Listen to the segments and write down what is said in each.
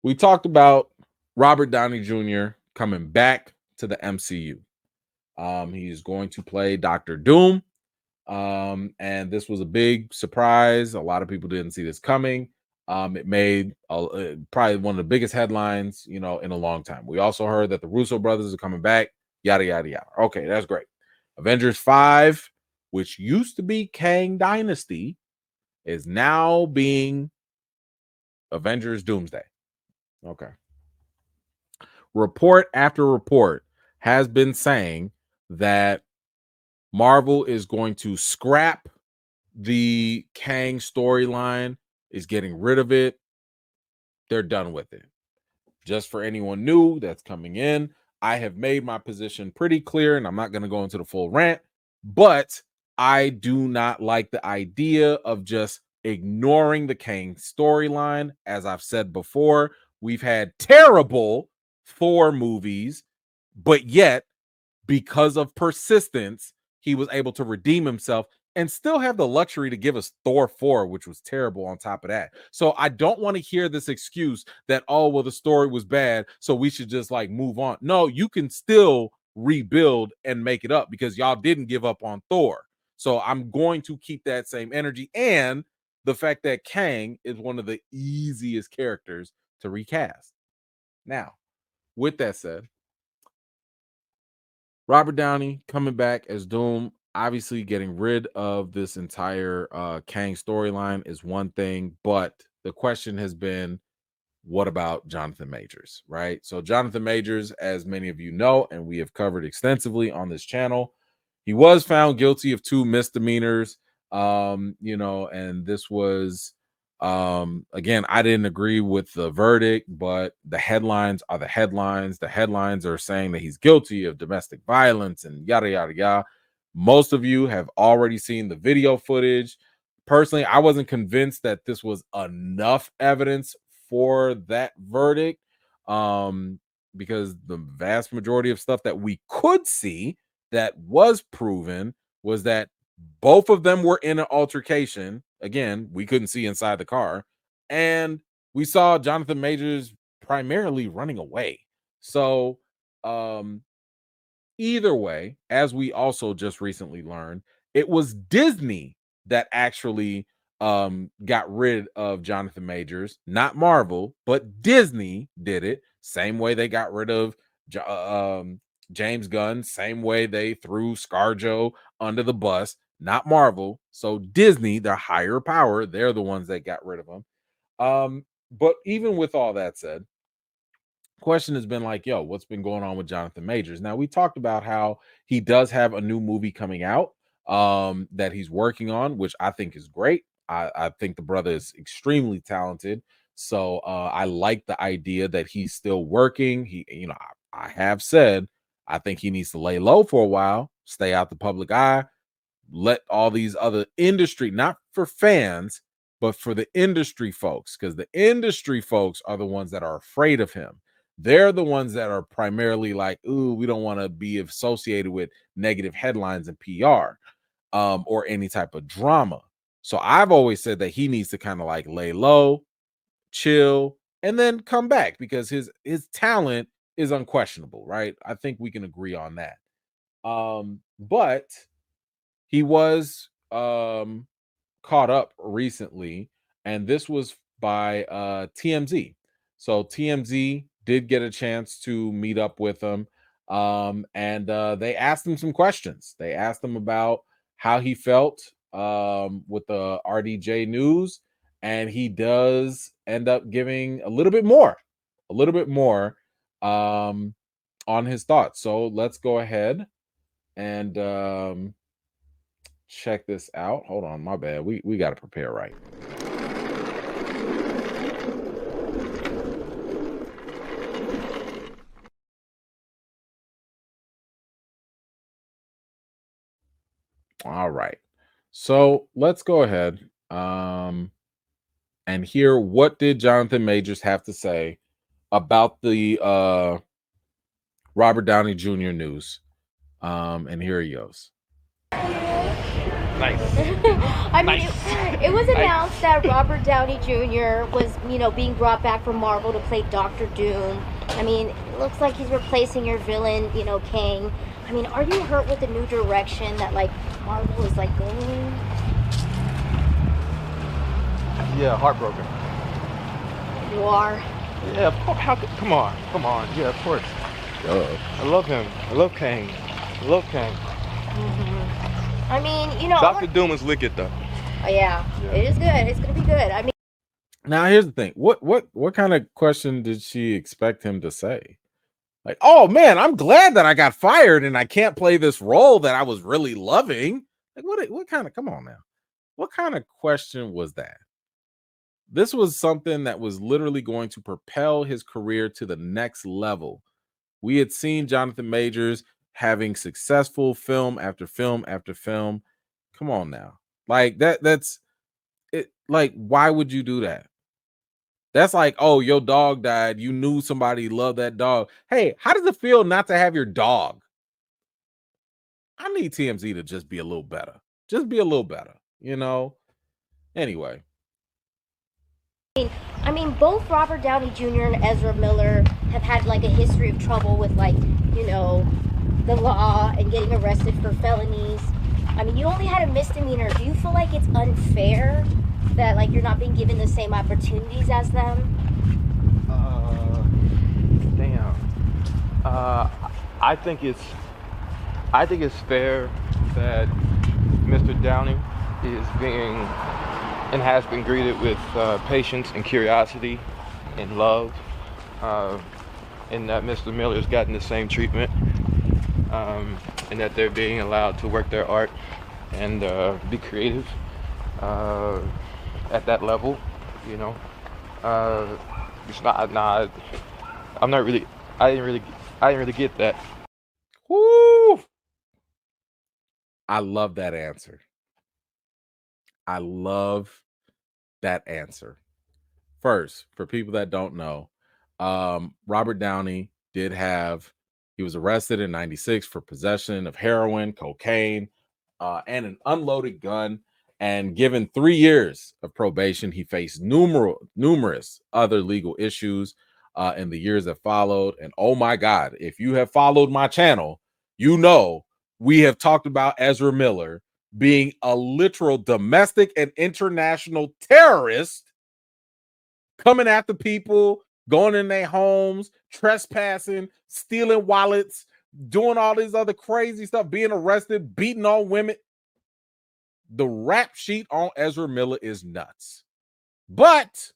we talked about Robert Downey Jr. coming back to the MCU. He's going to play Doctor Doom. And this was a big surprise. A lot of people didn't see this coming. It made probably one of the biggest headlines, in a long time. We also heard that the Russo brothers are coming back. Yada yada yada. Okay, that's great. Avengers 5, which used to be Kang Dynasty, is now being Avengers Doomsday. Okay. Report after report has been saying that Marvel is going to scrap the Kang storyline, is getting rid of it. They're done with it. Just for anyone new that's coming in, I have made my position pretty clear, and I'm not going to go into the full rant, but I do not like the idea of just ignoring the Kang storyline. As I've said before, we've had terrible Thor movies, but yet, because of persistence, he was able to redeem himself and still have the luxury to give us Thor 4, which was terrible on top of that. So I don't want to hear this excuse that, oh, well, the story was bad, so we should just like move on. No, you can still rebuild and make it up because y'all didn't give up on Thor. So I'm going to keep that same energy. And the fact that Kang is one of the easiest characters to recast. Now, with that said, Robert Downey coming back as Doom, obviously getting rid of this entire Kang storyline is one thing, but the question has been, what about Jonathan Majors, right? So Jonathan Majors, as many of you know, and we have covered extensively on this channel, he was found guilty of 2 misdemeanors, and this was again, I didn't agree with the verdict, but the headlines are the headlines. The headlines are saying that he's guilty of domestic violence and yada yada yada. Most of you have already seen the video footage. Personally, I wasn't convinced that this was enough evidence for that verdict, because the vast majority of stuff that we could see that was proven was that both of them were in an altercation. Again, we couldn't see inside the car, and we saw Jonathan Majors primarily running away. So, um, either way, as we also just recently learned, it was Disney that actually got rid of Jonathan Majors, not Marvel, but Disney did it. Same way they got rid of James Gunn, same way they threw ScarJo under the bus, not Marvel. So Disney, the higher power, they're the ones that got rid of him. But even with all that said, question has been like, yo, what's been going on with Jonathan Majors? Now, we talked about how he does have a new movie coming out that he's working on, which I think is great. I think the brother is extremely talented. So I like the idea that he's still working. I have said I think he needs to lay low for a while, stay out the public eye, let all these other industry, not for fans, but for the industry folks, because the industry folks are the ones that are afraid of him. They're the ones that are primarily like, ooh, we don't want to be associated with negative headlines and PR, or any type of drama. So I've always said that he needs to kind of like lay low, chill, and then come back because his talent is unquestionable, right? I think we can agree on that. But he was caught up recently, and this was by TMZ. So TMZ did get a chance to meet up with him, and they asked him some questions. They asked him about how he felt with the RDJ news, and he does end up giving a little bit more on his thoughts. So let's go ahead and check this out. Hold on, my bad. We got to prepare right. All right. So let's go ahead and hear what did Jonathan Majors have to say about the Robert Downey Jr. news. And here he goes. Nice. I mean, Nice. it was Nice. announced that Robert Downey Jr. was, being brought back from Marvel to play Doctor Doom. I mean, it looks like he's replacing your villain, Kang. I mean, are you hurt with the new direction that like Marvel is like going? Yeah, heartbroken. You are. Yeah, of course. Come on, come on. Yeah, of course. I love him. I love Kang. I love Kang. I mean, Doctor Doom is wicked though. Oh, yeah, it is good. It's gonna be good. I mean, Now here's the thing. What kind of question did she expect him to say? Like, oh man, I'm glad that I got fired and I can't play this role that I was really loving. Like, what kind of, come on now. What kind of question was that? This was something that was literally going to propel his career to the next level. We had seen Jonathan Majors having successful film after film after film. Come on now. Like that's it. Like, why would you do that? That's like, oh, your dog died. You knew somebody loved that dog. Hey, how does it feel not to have your dog? I need TMZ to just be a little better. Just be a little better, Anyway. I mean, both Robert Downey Jr. and Ezra Miller have had like a history of trouble with the law and getting arrested for felonies. I mean, you only had a misdemeanor. Do you feel like it's unfair that like you're not being given the same opportunities as them? Damn. I think it's fair that Mr. Downey is being and has been greeted with patience and curiosity and love, and that Mr. Miller's gotten the same treatment, and that they're being allowed to work their art and be creative at that level. It's not. I'm not really. I didn't really get that. Woo! I love that answer. I love that answer. First, for people that don't know, Robert Downey he was arrested in 96 for possession of heroin, cocaine, and an unloaded gun. And given 3 years of probation, he faced numerous other legal issues in the years that followed. And oh my God, if you have followed my channel, you know we have talked about Ezra Miller being a literal domestic and international terrorist, coming after people, going in their homes, trespassing, stealing wallets, doing all this other crazy stuff, being arrested, beating on women. The rap sheet on Ezra Miller is nuts. But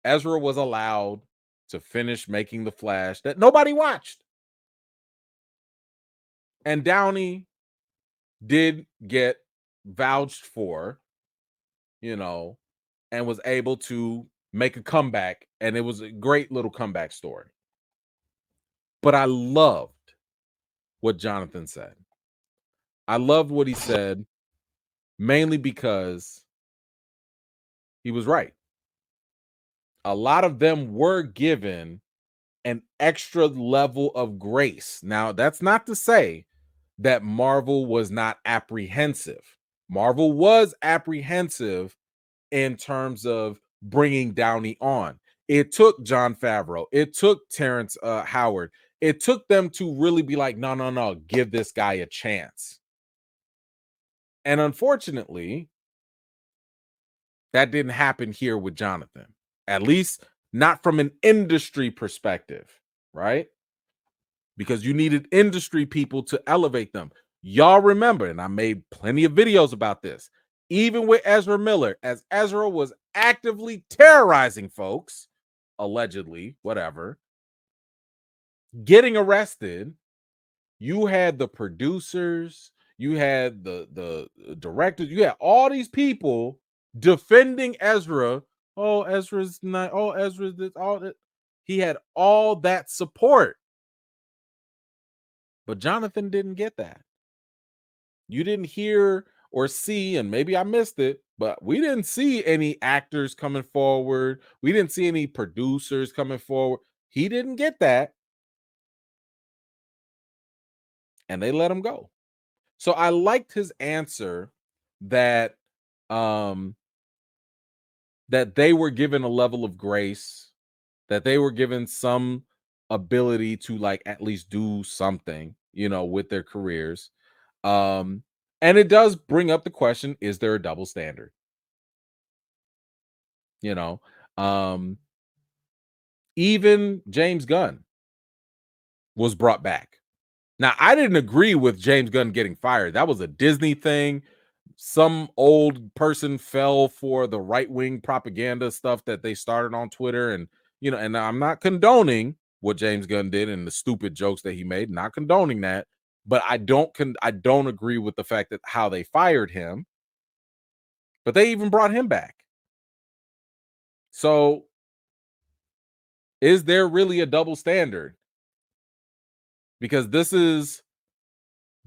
Ezra was allowed to finish making the Flash that nobody watched. And Downey did get vouched for, and was able to make a comeback. And it was a great little comeback story. But I loved what Jonathan said. I loved what he said, mainly because he was right. A lot of them were given an extra level of grace. Now, that's not to say that Marvel was not apprehensive. Marvel was apprehensive in terms of bringing Downey on. It took Jon Favreau, it took Terrence Howard, it took them to really be like, no, give this guy a chance. And unfortunately, that didn't happen here with Jonathan, at least not from an industry perspective, right? Because you needed industry people to elevate them. Y'all remember, and I made plenty of videos about this, even with Ezra Miller, as Ezra was actively terrorizing folks, allegedly, whatever, getting arrested, you had the producers, you had the directors, you had all these people defending Ezra. Oh, Ezra's not, oh, Ezra's this, all that. He had all that support. But Jonathan didn't get that. You didn't hear or see, and maybe I missed it, but we didn't see any actors coming forward. We didn't see any producers coming forward. He didn't get that. And they let him go. So I liked his answer that that they were given a level of grace, that they were given some ability to like at least do something, with their careers. And it does bring up the question, is there a double standard? You know, um, even James Gunn was brought back. Now, I didn't agree with James Gunn getting fired. That was a Disney thing. Some old person fell for the right-wing propaganda stuff that they started on Twitter. And, and I'm not condoning what James Gunn did and the stupid jokes that he made, not condoning that. But I don't agree with the fact that how they fired him. But they even brought him back. So is there really a double standard? Because this is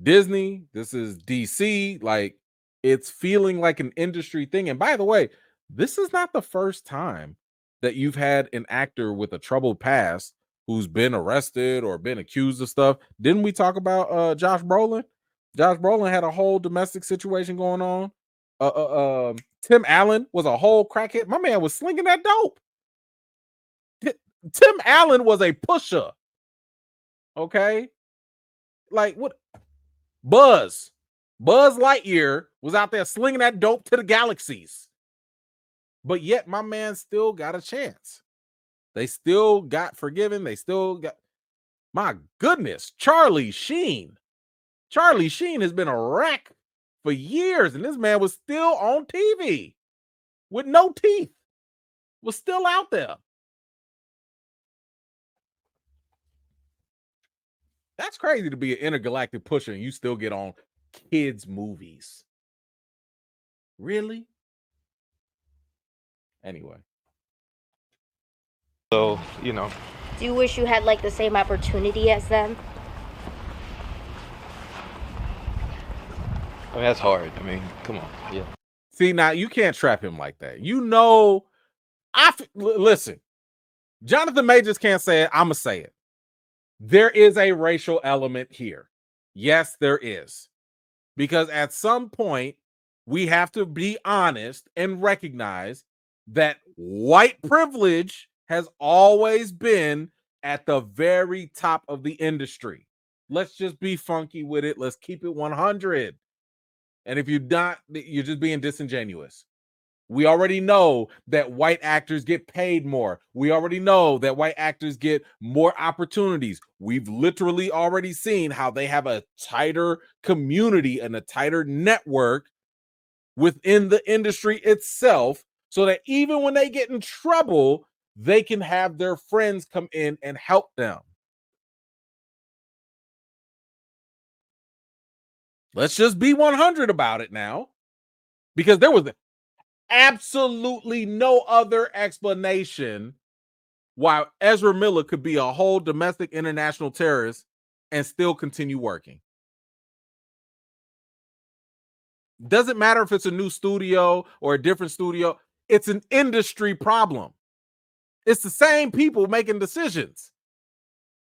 Disney, this is DC, like it's feeling like an industry thing. And by the way, this is not the first time that you've had an actor with a troubled past who's been arrested or been accused of stuff. Didn't we talk about Josh Brolin? Josh Brolin had a whole domestic situation going on. Tim Allen was a whole crackhead. My man was slinging that dope. Tim Allen was a pusher. Okay? Like what? Buzz Lightyear was out there slinging that dope to the galaxies. But yet my man still got a chance. They still got forgiven. They still got, my goodness, Charlie Sheen. Charlie Sheen has been a wreck for years, and this man was still on TV with no teeth, was still out there. That's crazy to be an intergalactic pusher and you still get on kids' movies. Really? Anyway. So, Do you wish you had like the same opportunity as them? I mean, that's hard. I mean, come on. Yeah. See, now you can't trap him like that. Listen, Jonathan Majors can't say it. I'm going to say it. There is a racial element here. Yes, there is. Because at some point, we have to be honest and recognize that white privilege has always been at the very top of the industry. Let's just be funky with it. Let's keep it 100. And if you're not, you're just being disingenuous. We already know that white actors get paid more. We already know that white actors get more opportunities. We've literally already seen how they have a tighter community and a tighter network within the industry itself, so that even when they get in trouble, they can have their friends come in and help them. Let's just be 100 about it now, because there was absolutely no other explanation why Ezra Miller could be a whole domestic international terrorist and still continue working. Doesn't matter if it's a new studio or a different studio. It's an industry problem. It's the same people making decisions.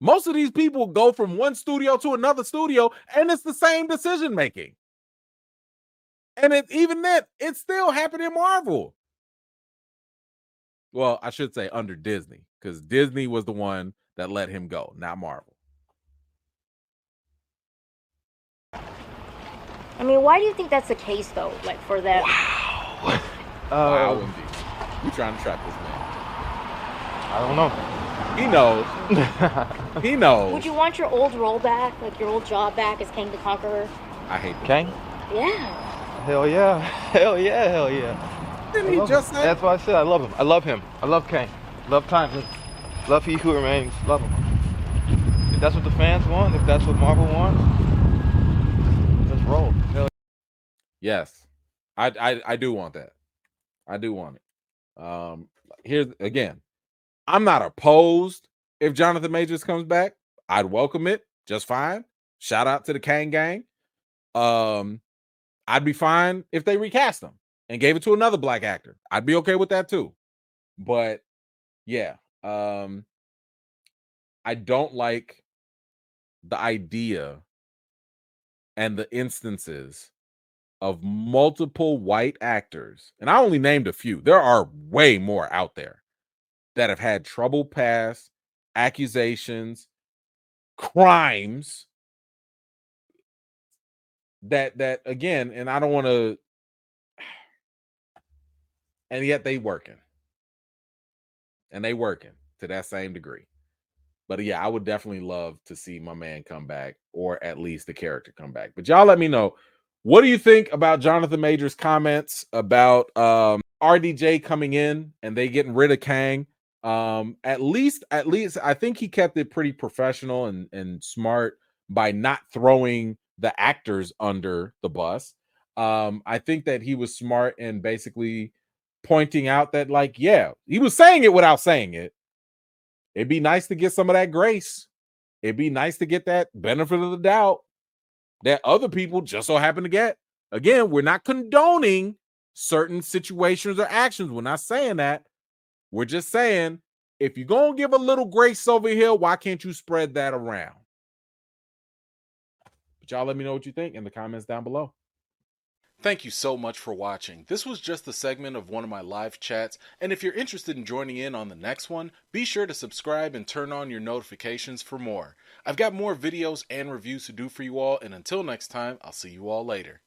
Most of these people go from one studio to another studio, and it's the same decision making. And even then, it still happened in Marvel. Well, I should say under Disney, because Disney was the one that let him go, not Marvel. I mean, why do you think that's the case, though? Like, for them? Wow. Wow, indeed. You trying to trap this man? I don't know. He knows. He knows. Would you want your old role back, like your old job back as Kang the Conqueror? I hate that. Kang? Yeah. Hell yeah. Hell yeah. Hell yeah. Didn't he just say? That's why I said I love him. I love him. I love Kang. Love Timeless. Love He Who Remains. Love him. If that's what the fans want, if that's what Marvel wants, let's roll. Hell Yes. I do want that. I do want it. Here's again. I'm not opposed if Jonathan Majors comes back. I'd welcome it just fine. Shout out to the Kang gang. I'd be fine if they recast him and gave it to another black actor. I'd be okay with that too. But yeah, I don't like the idea and the instances of multiple white actors, and I only named a few, there are way more out there that have had trouble past, accusations, crimes that again, and I don't want to, and yet they working. And they working to that same degree. But yeah, I would definitely love to see my man come back, or at least the character come back. But y'all let me know, what do you think about Jonathan Majors' comments about RDJ coming in and they getting rid of Kang? At least I think he kept it pretty professional and smart by not throwing the actors under the bus. I think that he was smart in basically pointing out that, like, yeah, he was saying it without saying it. It'd be nice to get some of that grace. It'd be nice to get that benefit of the doubt that other people just so happen to get. Again, we're not condoning certain situations or actions. We're not saying that. We're just saying, if you're going to give a little grace over here, why can't you spread that around? But y'all let me know what you think in the comments down below. Thank you so much for watching. This was just a segment of one of my live chats, and if you're interested in joining in on the next one, be sure to subscribe and turn on your notifications for more. I've got more videos and reviews to do for you all, and until next time, I'll see you all later.